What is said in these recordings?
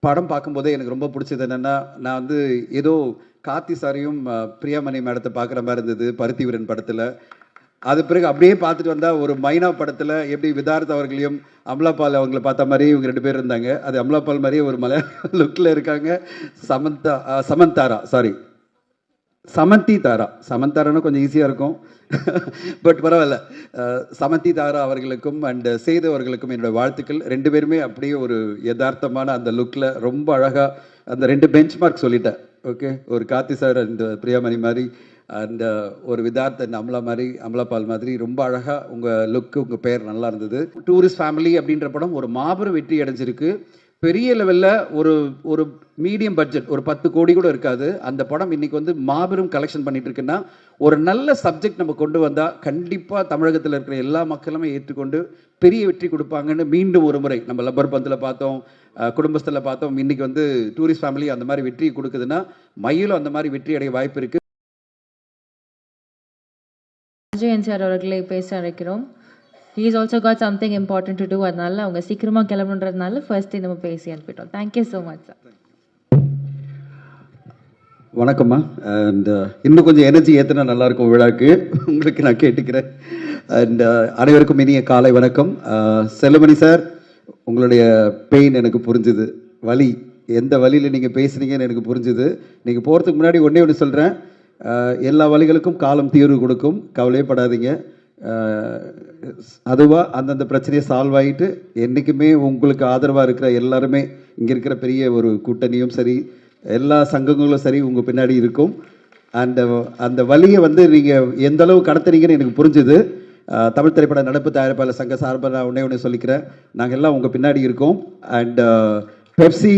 படம் பார்க்கும்போதே எனக்கு ரொம்ப பிடிச்சது என்னென்னா, நான் வந்து ஏதோ கார்த்தி சாரையும் பிரியாமணி மேடத்தை பார்க்குற மாதிரி இருந்தது பருத்திவீரன் படத்தில். அது பிறகு அப்படியே பார்த்துட்டு வந்தால் ஒரு மைனா படத்தில் எப்படி விதார்த் அவர்களையும் அமலாபால் அவங்கள பார்த்த மாதிரி இவங்க 2 பேர் இருந்தாங்க. அது அமலாபால் மாதிரியே ஒரு மலையாள லுக்கில் இருக்காங்க. சமந்தாரா சாரி சமந்தி தாரா. சமந்தாரானா கொஞ்சம் ஈஸியாக இருக்கும். பட் பரவாயில்ல. சமந்தி தாரா அவர்களுக்கும் அண்ட் சேது அவர்களுக்கும் என்னோட வாழ்த்துக்கள். 2 பேருமே அப்படியே ஒரு யதார்த்தமான அந்த லுக்கில் ரொம்ப அழகாக அந்த 2 பெஞ்ச் மார்க் சொல்லிட்டேன். ஓகே, ஒரு கார்த்தி சார் அண்ட் பிரியாமணி மாதிரி அண்ட் ஒரு விதார்த் அண்ட் அமலா மாதிரி அமலாபால் மாதிரி ரொம்ப அழகாக உங்கள் லுக்கு உங்கள் பேர் நல்லா இருந்தது. டூரிஸ்ட் ஃபேமிலி அப்படின்ற படம் ஒரு மாபெரும் வெற்றி அடைஞ்சிருக்கு. பெரிய லெவலில் ஒரு ஒரு மீடியம் பட்ஜெட் ஒரு 10 கோடி கூட இருக்காது. அந்த படம் இன்னைக்கு வந்து மாபெரும் கலெக்ஷன் பண்ணிட்டு இருக்குன்னா, ஒரு நல்ல சப்ஜெக்ட் நம்ம கொண்டு வந்தால் கண்டிப்பாக தமிழகத்தில் இருக்கிற எல்லா மக்களுமே ஏற்றுக்கொண்டு பெரிய வெற்றி கொடுப்பாங்கன்னு மீண்டும் ஒரு முறை நம்ம லப்பர் பந்தில் பார்த்தோம், குடும்பஸ்தில் பார்த்தோம். இன்னைக்கு வந்து டூரிஸ்ட் ஃபேமிலி அந்த மாதிரி வெற்றி கொடுக்குதுன்னா, மயிலும் அந்த மாதிரி வெற்றி அடைய வாய்ப்பு இருக்குது. அஜய் சார் அவர்களை பேச அழைக்கிறோம். He has also got something important to do. அதனால அவங்க சீக்கிரமா கிளம்பணுன்றதுனால ஃபர்ஸ்ட் நம்ம பேசி அனுப்பிட்டோம். Thank you so much, sir. வணக்கம்மா. அண்ட் இன்னும் கொஞ்சம் எனர்ஜி ஏற்றினா நல்லாயிருக்கும் விழாக்கு. உங்களுக்கு நான் கேட்டுக்கிறேன். அண்ட் அனைவருக்கும் இனிய காலை வணக்கம். செல்லுமணி சார், உங்களுடைய பெயின் எனக்கு புரிஞ்சுது. வலி எந்த வழியில் நீங்கள் பேசுனீங்கன்னு எனக்கு புரிஞ்சுது. நீங்கள் போகிறதுக்கு முன்னாடி ஒன்று சொல்கிறேன். எல்லா வழிகளுக்கும் காலம் தீர்வு கொடுக்கும், கவலையே படாதீங்க. அதுவாக அந்தந்த பிரச்சனையை சால்வ் ஆகிட்டு என்றைக்குமே உங்களுக்கு ஆதரவாக இருக்கிற எல்லாருமே, இங்கே இருக்கிற பெரிய ஒரு கூட்டணியும் சரி, எல்லா சங்கங்களும் சரி உங்கள் பின்னாடி இருக்கும். அந்த வழியை வந்து நீங்கள் எந்த அளவு கடத்துறீங்கன்னு எனக்கு புரிஞ்சுது. தமிழ் திரைப்பட நடப்பு தயாரிப்பாளர் சங்க சார்பாக நான் ஒன்றே சொல்லிக்கிறேன், நாங்கள் எல்லாம் உங்கள் பின்னாடி இருக்கோம். அண்ட் பெப்சி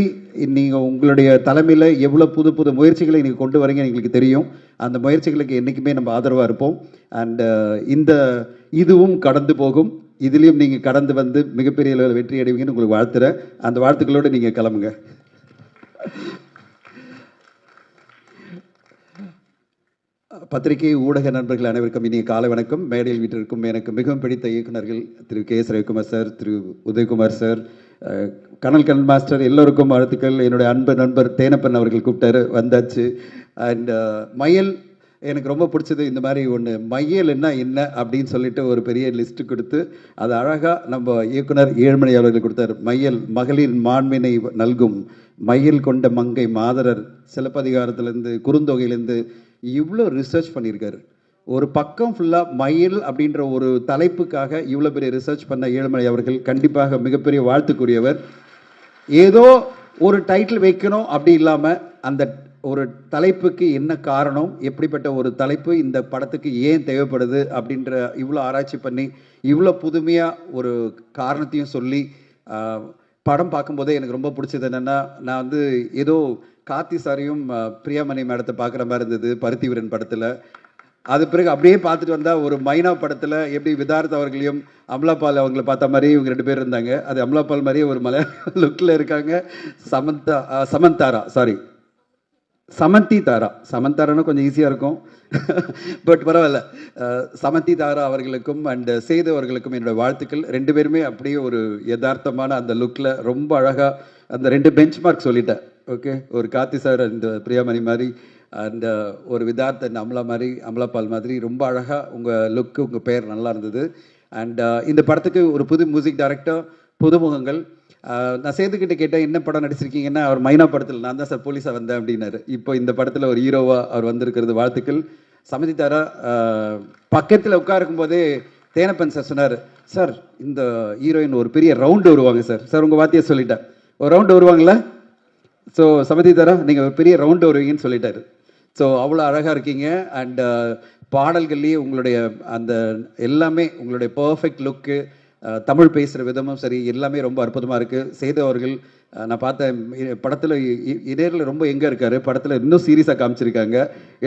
நீங்கள் உங்களுடைய தலைமையில் எவ்வளோ புது புது முயற்சிகளை நீங்கள் கொண்டு வரீங்கன்னு எங்களுக்கு தெரியும். அந்த முயற்சிகளுக்கு என்றைக்குமே நம்ம ஆதரவாக இருப்போம். அண்ட் இதுவும் கடந்து போகும். இதுலேயும் நீங்கள் கடந்து வந்து மிகப்பெரிய அளவில் வெற்றி அடைவீங்கன்னு உங்களுக்கு வாழ்த்துறேன். அந்த வாழ்த்துக்களோடு நீங்கள் கிளம்புங்க. பத்திரிகை ஊடக நண்பர்கள் அனைவருக்கும் இனிய காலை வணக்கம். மேடையில் வீட்டிற்கும் எனக்கு மிகவும் பிடித்த இயக்குநர்கள் திரு கே எஸ் ரவிக்குமார் சார், திரு உதயகுமார் சார், கனல் மாஸ்டர், எல்லோருக்கும் வாழ்த்துக்கள். என்னுடைய அன்பு நண்பர் தேனப்பன் அவர்கள் கூப்பிட்டாரு, வந்தாச்சு. அண்ட் மையல் எனக்கு ரொம்ப பிடிச்சது. இந்த மாதிரி ஒன்று மையல்னா என்ன அப்படின்னு சொல்லிட்டு ஒரு பெரிய லிஸ்ட்டு கொடுத்து அது அழகாக நம்ம இயக்குனர் ஏழுமணி அவர்கள் கொடுத்தார். மையல் மகளிர் மாண்பினை நல்கும், மையல் கொண்ட மங்கை மாதரர், சிலப்பதிகாரத்திலேருந்து குறுந்தொகையிலேருந்து இவ்வளோ ரிசர்ச் பண்ணியிருக்காரு. ஒரு பக்கம் ஃபுல்லாக மயில் அப்படின்ற ஒரு தலைப்புக்காக இவ்வளோ பெரிய ரிசர்ச் பண்ண ஏழுமலை அவர்கள் கண்டிப்பாக மிகப்பெரிய வாழ்த்துக்குரியவர். ஏதோ ஒரு டைட்டில் வைக்கணும் அப்படி இல்லாமல் அந்த ஒரு தலைப்புக்கு என்ன காரணம், எப்படிப்பட்ட ஒரு தலைப்பு இந்த படத்துக்கு ஏன் தேவைப்படுது அப்படின்ற இவ்வளோ ஆராய்ச்சி பண்ணி இவ்வளோ புதுமையாக ஒரு காரணத்தையும் சொல்லி படம் பார்க்கும்போதே எனக்கு ரொம்ப பிடிச்சது என்னென்னா, நான் வந்து ஏதோ கார்த்தி சாரையும் பிரியாமணி மேடத்தை பார்க்குற மாதிரி இருந்தது பருத்திவீரன் படத்தில். அது பிறகு அப்படியே பார்த்துட்டு வந்தால் ஒரு மைனா படத்தில் எப்படி விதார்த் அவர்களையும் அமலாபால் அவங்கள பார்த்த மாதிரி இவங்க 2 பேர் இருந்தாங்க. அது அமலாபால் மாதிரியே ஒரு மலையாள லுக்கில் இருக்காங்க. சமந்தாரா சாரி சமந்தி தாரா. சமந்தாரானா கொஞ்சம் ஈஸியாக இருக்கும். பட் பரவாயில்ல. சமந்தி தாரா அவர்களுக்கும் அண்ட் சேது அவர்களுக்கும் என்னோட வாழ்த்துக்கள். 2 பேருமே அப்படியே ஒரு யதார்த்தமான அந்த லுக்கில் ரொம்ப அழகாக அந்த 2 பெஞ்ச் மார்க் சொல்லிட்டேன். ஓகே, ஒரு கார்த்தி சார் அண்ட் பிரியாமணி மாதிரி அண்ட் ஒரு விதார்த் அண்ட் அமலா மாதிரி அமலாபால் மாதிரி ரொம்ப அழகாக உங்கள் லுக்கு உங்கள் பேர் நல்லா இருந்தது. அண்ட் இந்த படத்துக்கு ஒரு புது மியூசிக் டைரக்டர், புதுமுகங்கள். நான் சேதுக்கிட்ட கேட்டேன், என்ன படம் நடிச்சிருக்கீங்கன்னா, அவர் மைனா படத்தில் நான் தான் சார் போலீஸாக வந்தேன் அப்படின்னாரு. இப்போ இந்த படத்தில் ஒரு ஹீரோவாக அவர் வந்திருக்கிறது வாழ்த்துக்கள். சமதி தாரா பக்கத்தில் உட்காருக்கும் போதே தேனப்பன் சார் சொன்னார், சார் இந்த ஹீரோயின் ஒரு பெரிய ரவுண்டு வருவாங்க சார். சார் உங்கள் வார்த்தையை சொல்லிட்டேன், ஒரு ரவுண்டு வருவாங்களா? ஸோ சமதி தாரா நீங்கள் ஒரு பெரிய ரவுண்டு வருவீங்கன்னு சொல்லிட்டாரு. ஸோ அவ்வளோ அழகாக இருக்கீங்க. அண்ட் பாடல்கள்லேயே உங்களுடைய அந்த எல்லாமே உங்களுடைய பர்ஃபெக்ட் லுக்கு, தமிழ் பேசுகிற விதமும் சரி எல்லாமே ரொம்ப அற்புதமாக இருக்குது. சேது அவர்கள் நான் பார்த்தேன் படத்தில் நேரில் ரொம்ப எங்கே இருக்கார், படத்தில் இன்னும் சீரியஸாக காமிச்சிருக்காங்க.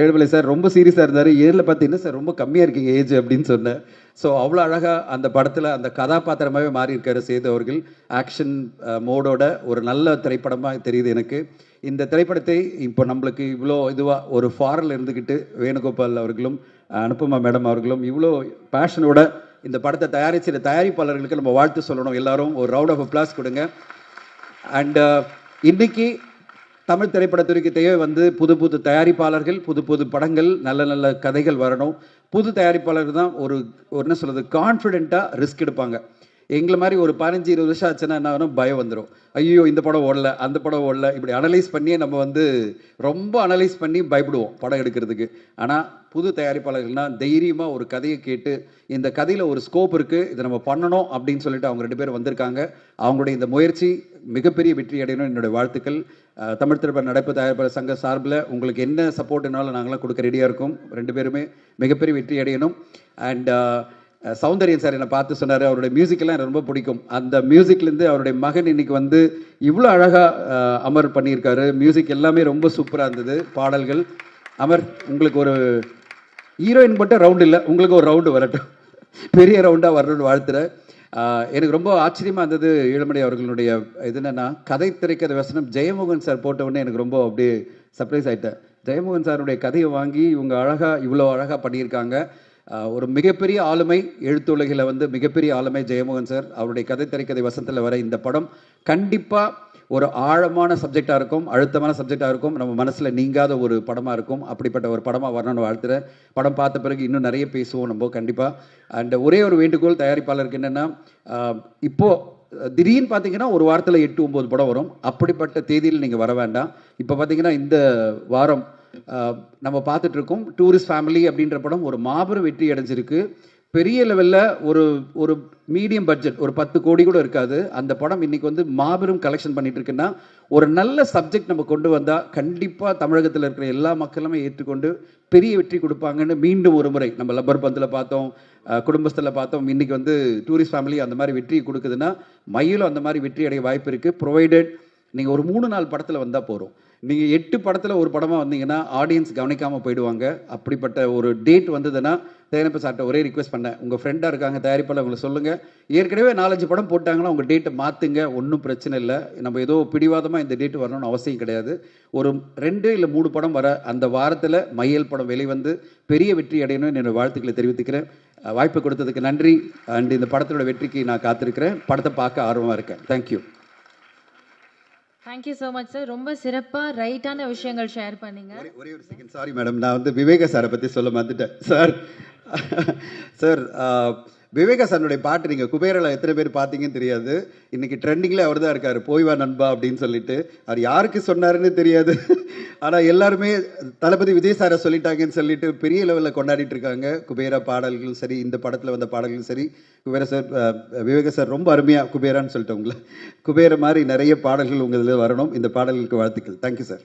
ஏழுமலை சார் ரொம்ப சீரியஸாக இருந்தார், நேரில் பார்த்தீங்கன்னா சார் ரொம்ப கம்மியாக இருக்கீங்க ஏஜ் அப்படின்னு சொன்னேன். ஸோ அவ்வளோ அழகாக அந்த படத்தில் அந்த கதாபாத்திரமாகவே மாறி இருக்காரு சேது அவர்கள். ஆக்ஷன் மோடோட ஒரு நல்ல திரைப்படமாக தெரியுது எனக்கு. இந்த திரைப்படத்தை இப்போ நம்மளுக்கு இவ்வளோ இதுவாக ஒரு ஃபாரில் இருந்துக்கிட்டு வேணுகோபால் அவர்களும் அனுபமா மேடம் அவர்களும் இவ்வளோ பேஷனோட இந்த படத்தை தயாரிச்சிட தயாரிப்பாளர்களுக்கு நம்ம வாழ்த்து சொல்லணும். எல்லாரும் ஒரு ரவுண்ட் ஆஃப் அப்ளாஸ் கொடுங்க. அண்ட் இன்னைக்கு தமிழ் திரைப்படத்துறைக்கு தேவை வந்து புது புது தயாரிப்பாளர்கள், புது புது படங்கள், நல்ல நல்ல கதைகள் வரணும். புது தயாரிப்பாளர்கள் தான் ஒரு ஒரு என்ன சொல்கிறது, கான்ஃபிடென்ட்டாக ரிஸ்க் எடுப்பாங்க. எங்களை மாதிரி ஒரு 15-20 வருஷம் ஆச்சுன்னா என்ன ஆகும், பயம் வந்துடும். ஐயோ இந்த படம் ஓடல, அந்த படம் ஓடல, இப்படி அனலைஸ் பண்ணியே நம்ம வந்து ரொம்ப அனலைஸ் பண்ணி பயப்படுவோம் படம் எடுக்கிறதுக்கு. ஆனால் புது தயாரிப்பாளர்கள்னால் தைரியமாக ஒரு கதையை கேட்டு, இந்த கதையில் ஒரு ஸ்கோப் இருக்குது, இதை நம்ம பண்ணணும் அப்படின்னு சொல்லிட்டு அவங்க 2 பேரும் வந்திருக்காங்க. அவங்களுடைய இந்த முயற்சி மிகப்பெரிய வெற்றி அடையணும் என்னுடைய வாழ்த்துக்கள். தமிழ் திரைப்பட நடிப்பு தயாரிப்பாளர் சங்க சார்பில் உங்களுக்கு என்ன சப்போர்ட்னாலும் நாங்களாம் கொடுக்க ரெடியாக இருக்கோம். 2 பேருமே மிகப்பெரிய வெற்றி அடையணும். அண்ட் சௌந்தர்யன் சார் என்னை பார்த்து சொன்னார், அவருடைய மியூசிக்கெல்லாம் எனக்கு ரொம்ப பிடிக்கும். அந்த மியூசிக்லேருந்து அவருடைய மகன் இன்னைக்கு வந்து இவ்வளோ அழகாக அமர் பண்ணியிருக்காரு. மியூசிக் எல்லாமே ரொம்ப சூப்பராக இருந்தது, பாடல்கள். அமர், உங்களுக்கு ஒரு ஹீரோயின் மட்டும் ரவுண்டு இல்லை, உங்களுக்கு ஒரு ரவுண்டு வரட்டும், பெரிய ரவுண்டாக வரணும்னு வாழ்த்துறேன். எனக்கு ரொம்ப ஆச்சரியமாக இருந்தது ஈழமணி அவர்களுடைய இது என்னென்னா, கதை திரைக்கதை வசனம் ஜெயமோகன் சார் போட்ட உடனே எனக்கு ரொம்ப அப்படியே சர்ப்ரைஸ் ஆகிட்டேன். ஜெயமோகன் சாருடைய கதையை வாங்கி இவங்க இவ்வளோ அழகாக பண்ணியிருக்காங்க. ஒரு மிகப்பெரிய ஆளுமை, எழுத்துலகில் வந்து மிகப்பெரிய ஆளுமை ஜெயமோகன் சார். அவருடைய கதை திரைக்கதை வசனத்தில் வர இந்த படம் கண்டிப்பாக ஒரு ஆழமான சப்ஜெக்டாக இருக்கும், அழுத்தமான சப்ஜெக்டாக இருக்கும், நம்ம மனசில் நீங்காத ஒரு படமாக இருக்கும். அப்படிப்பட்ட ஒரு படமாக வரணும்னு வாழ்த்துறேன். படம் பார்த்த பிறகு இன்னும் நிறைய பேசுவோம் நம்ம கண்டிப்பாக. அண்ட் ஒரே ஒரு வேண்டுகோள் தயாரிப்பாளருக்கு என்னென்னா, இப்போது திடீர்னு பார்த்தீங்கன்னா ஒரு வாரத்தில் 8-9 படம் வரும். அப்படிப்பட்ட தேதியில் நீங்கள் வர வேண்டாம். இப்போ பார்த்தீங்கன்னா இந்த வாரம் நம்ம பார்த்துட்டு இருக்கோம் டூரிஸ்ட் ஃபேமிலி அப்படின்ற படம் ஒரு மாபெரும் வெற்றி அடைஞ்சிருக்கு. பெரிய லெவலில் ஒரு மீடியம் பட்ஜெட், ஒரு 10 கோடி கூட இருக்காது. அந்த படம் இன்னைக்கு வந்து மாபெரும் கலெக்ஷன் பண்ணிட்டு இருக்குன்னா, ஒரு நல்ல சப்ஜெக்ட் நம்ம கொண்டு வந்தால் கண்டிப்பாக தமிழகத்தில் இருக்கிற எல்லா மக்களுமே ஏற்றுக்கொண்டு பெரிய வெற்றி கொடுப்பாங்கன்னு மீண்டும் ஒரு முறை நம்ம லப்பர் பந்தில் பார்த்தோம், குடும்பத்தில் பார்த்தோம். இன்னைக்கு வந்து டூரிஸ்ட் ஃபேமிலி அந்த மாதிரி வெற்றி கொடுக்குதுன்னா, மயிலும் அந்த மாதிரி வெற்றி அடைய வாய்ப்பு இருக்குது. ப்ரொவைடட் நீங்கள் ஒரு 3-4 படத்தில் வந்தால் போகிறோம். நீங்கள் 8 படத்தில் ஒரு படமாக வந்தீங்கன்னா ஆடியன்ஸ் கவனிக்காமல் போயிடுவாங்க. அப்படிப்பட்ட ஒரு டேட் வந்ததுன்னா, தயாரிப்பு சார்ட்ட ஒரே ரிக்வெஸ்ட் பண்ணேன், உங்கள் ஃப்ரெண்டாக இருக்காங்க தயாரிப்பாளர், அவங்களை சொல்லுங்கள், ஏற்கனவே 4-5 படம் போட்டாங்கன்னா உங்கள் டேட்டை மாற்றுங்க, ஒன்றும் பிரச்சனை இல்லை. நம்ம ஏதோ பிடிவாதமாக இந்த டேட்டு வரணும்னு அவசியம் கிடையாது. ஒரு 2 இல்லை 3 படம் வர அந்த வாரத்தில் மையல் படம் வெளிவந்து பெரிய வெற்றி அடையணும்னு என்னோட வாழ்த்துக்களை தெரிவித்துக்கிறேன். வாய்ப்பு கொடுத்ததுக்கு நன்றி. அண்ட் இந்த படத்தோட வெற்றிக்கு நான் காத்திருக்கிறேன். படத்தை பார்க்க ஆர்வமாக இருக்கேன். Thank you. Thank you so much sir. ரொம்ப சிறப்பாக ரைட்டான விஷயங்கள் ஷேர் பண்ணீங்க. ஒரே ஒரு செகண்ட், சாரி மேடம், நான் வந்து விவேக சாரை பற்றி சொல்ல மாட்டுட்டேன். சார் சார் விவேகா சாருடைய பாட்டு நீங்கள் குபேரில் எத்தனை பேர் பார்த்தீங்கன்னு தெரியாது. இன்றைக்கி ட்ரெண்டிங்கில் அவர் தான் இருக்கார், போய் வா நண்பா அப்படின்னு சொல்லிட்டு. அவர் யாருக்கு சொன்னாருன்னு தெரியாது, ஆனால் எல்லாருமே தளபதி விஜய் சாரை சொல்லிட்டாங்கன்னு சொல்லிட்டு பெரிய லெவலில் கொண்டாடிட்டு இருக்காங்க. குபேரா பாடல்களும் சரி, இந்த படத்தில் வந்த பாடல்களும் சரி. குபேரா சார், விவேக சார் ரொம்ப அருமையாக குபேரான்னு சொல்லிட்டு உங்களை குபேர மாதிரி நிறைய பாடல்கள் உங்கள் இதில் வரணும். இந்த பாடல்களுக்கு வாழ்த்துக்கள். Thank you sir.